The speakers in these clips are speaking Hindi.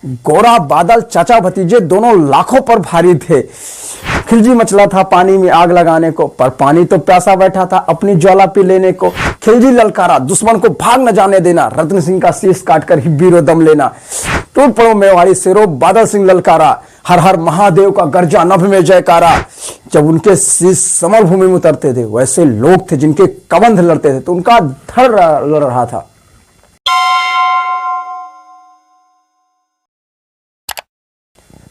गोरा बादल चाचा भतीजे दोनों लाखों पर भारी थे। खिलजी मचला था पानी में आग लगाने को, पर पानी तो प्यासा बैठा था अपनी ज्वाला पी लेने को। खिलजी ललकारा दुश्मन को भाग न जाने देना, रत्न सिंह का शीश काटकर ही बीरो दम लेना। टूट पड़ो मेवाड़ी शेरो, बादल सिंह ललकारा, हर हर महादेव का गर्जा नभ में जयकारा। जब उनके शीश समर भूमि में उतरते थे, वैसे लोग थे जिनके कबंध लड़ते थे तो उनका धड़ लड़ रहा था।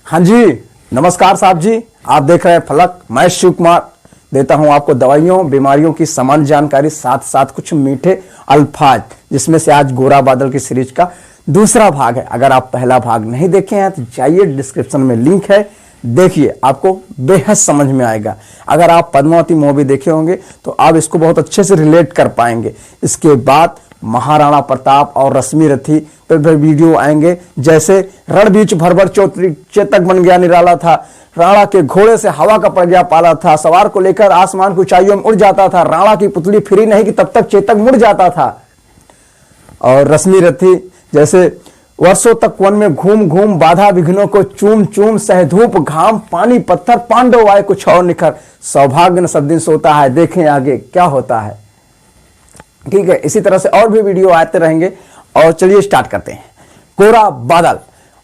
हाँ जी, नमस्कार साहब जी, आप देख रहे हैं फलक। मैं शिव कुमार देता हूं आपको दवाइयों बीमारियों की समान जानकारी, साथ साथ कुछ मीठे अल्फाज, जिसमें से आज गोरा बादल की सीरीज का दूसरा भाग है। अगर आप पहला भाग नहीं देखे हैं तो जाइए, डिस्क्रिप्शन में लिंक है, देखिए, आपको बेहद समझ में आएगा। अगर आप पद्मावती मूवी देखे होंगे तो आप इसको बहुत अच्छे से रिलेट कर पाएंगे। इसके बाद महाराणा प्रताप और रश्मि रथी पर वीडियो आएंगे, जैसे रण बीच भरभर चेतक बन गया निराला था, राणा के घोड़े से हवा का पड़ गया पाला था, सवार को लेकर आसमान की ऊंचाइयों में उड़ जाता था, राणा की पुतली फिरी नहीं कि तब तक चेतक मुड़ जाता था। और रश्मि रथी जैसे वर्षों तक वन में घूम घूम बाधा विघ्नों को चूम चूम, सह धूप घाम पानी पत्थर, पांडव आए कुछ और निखर, सौभाग्य न सब दिन सोता है, देखें आगे क्या होता है। ठीक है, इसी तरह से और भी वीडियो आते रहेंगे। और चलिए स्टार्ट करते हैं। गोरा बादल,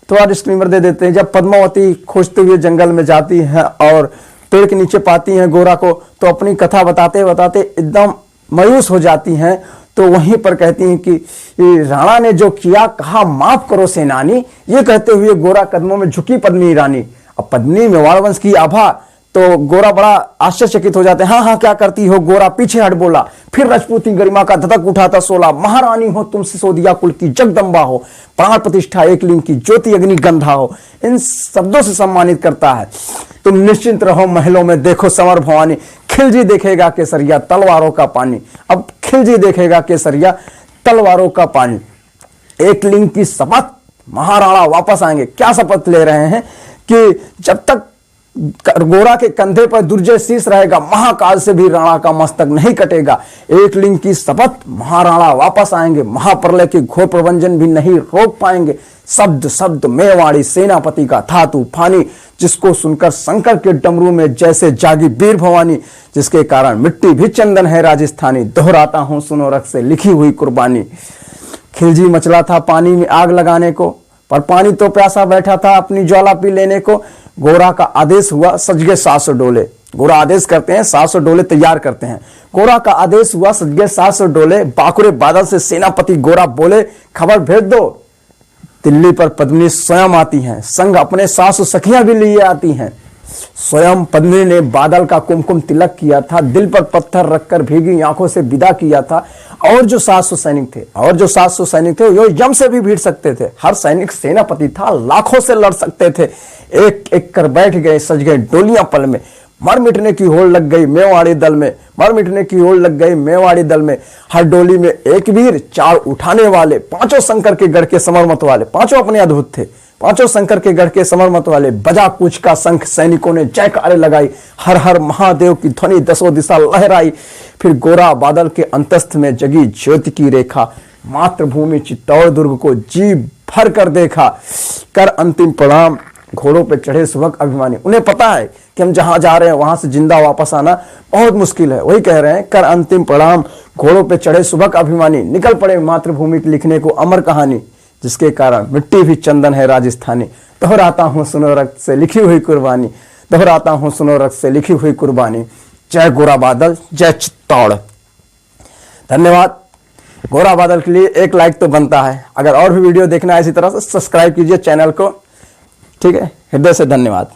थोड़ा डिस्क्लेमर दे देते हैं। जब पद्मावती खोजते हुए जंगल में जाती है और पेड़ के नीचे पाती हैं गोरा को, तो अपनी कथा बताते बताते एकदम मायूस हो जाती हैं। तो वहीं पर कहती हैं कि राणा ने जो किया कहा माफ करो सेनानी, ये कहते हुए गोरा कदमों में झुकी पद्मिनी रानी। अब पद्मिनी मेवाड़ वंश की आभा, तो गोरा बड़ा आश्चर्यचकित हो जाते हैं। हाँ हाँ क्या करती हो? गोरा पीछे हट बोला। फिर राजपूती गरिमा का धधक उठाता सोला, महारानी हो तुम सिसोदिया कुल की जगदम्बा हो, प्राण प्रतिष्ठा एक लिंग की ज्योति अग्नि गंधा हो, इन शब्दों से सम्मानित करता है। तुम निश्चिंत रहो महलों में देखो समर भवानी, खिलजी देखेगा केसरिया तलवारों का पानी। अब खिलजी देखेगा केसरिया तलवारों का पानी। एक लिंग की शपथ, महाराणा वापस आएंगे। क्या शपथ ले रहे हैं कि जब तक गोरा के कंधे पर दुर्जय शीश रहेगा, महाकाल से भी राणा का मस्तक नहीं कटेगा। एक लिंग की शपथ, महाराणा वापस आएंगे, महाप्रलय के घोर प्रबंधन भी नहीं रोक पाएंगे। शब्द शब्द मेवाड़ी सेनापति का था तूफानी, जिसको सुनकर शंकर के डमरू में जैसे जागी वीर भवानी, जिसके कारण मिट्टी भी चंदन है राजस्थानी, दोहराता हूं सुनो रख से लिखी हुई कुर्बानी। खिलजी मचला था पानी में आग लगाने को, पर पानी तो प्यासा बैठा था अपनी ज्वाला पी लेने को। गोरा का आदेश हुआ सज गए 700 डोले। गोरा आदेश करते हैं, 700 डोले तैयार करते हैं। गोरा का आदेश हुआ सज गए 700 डोले। बाकुरे बादल से सेनापति गोरा बोले, खबर भेज दो। दिल्ली पर पद्मिनी स्वयं आती हैं, संग अपने सासु सखियां भी लिए आती हैं। स्वयं पद्मिनी ने बादल का कुमकुम तिलक किया था, दिल पर पत्थर रखकर भीगी आंखों से विदा किया था। और जो 700 सैनिक थे वो यम से भी भिड़ सकते थे। हर सैनिक सेनापति था, लाखों से लड़ सकते थे। एक एक कर बैठ गए सज गए डोलियां पल में, मर मिटने की होड़ लग गई मेवाड़ी दल में, मर मिटने की होड़ लग गई मेवाड़ी दल में। हर डोली में एक वीर, 4 उठाने वाले, 5 शंकर के गढ़ के समरमत वाले। 5 अपने अद्भुत थे, 5 शंकर के गढ़ के समरमत वाले। बजा कूच का शंख, सैनिकों ने जयकारे लगाई, हर हर महादेव की ध्वनि 10 दिशा लहराई। फिर गोरा बादल के अंतस्थ में जगी ज्योति की रेखा, मातृभूमि चित्तौड़ दुर्ग को जी भर कर देखा। कर अंतिम प्रणाम घोड़ों पे चढ़े सुबह अभिमानी। उन्हें पता है कि हम जहां जा रहे हैं वहां से जिंदा वापस आना बहुत मुश्किल है। वही कह रहे हैं, कर अंतिम प्रणाम घोड़ों पे चढ़े सुबह अभिमानी, निकल पड़े मातृभूमि की लिखने को अमर कहानी, जिसके कारण मिट्टी भी चंदन है राजस्थानी। दोहराता हूं सुनो रक्त से लिखी हुई कुर्बानी, दोहराता हूं सुनो रक्त से लिखी हुई कुर्बानी। जय गोरा बादल, जय चित्तौड़। धन्यवाद। गोरा बादल के लिए एक लाइक तो बनता है। अगर और भी वीडियो देखना है इसी तरह से सब्सक्राइब कीजिए चैनल को। ठीक है, हृदय से धन्यवाद।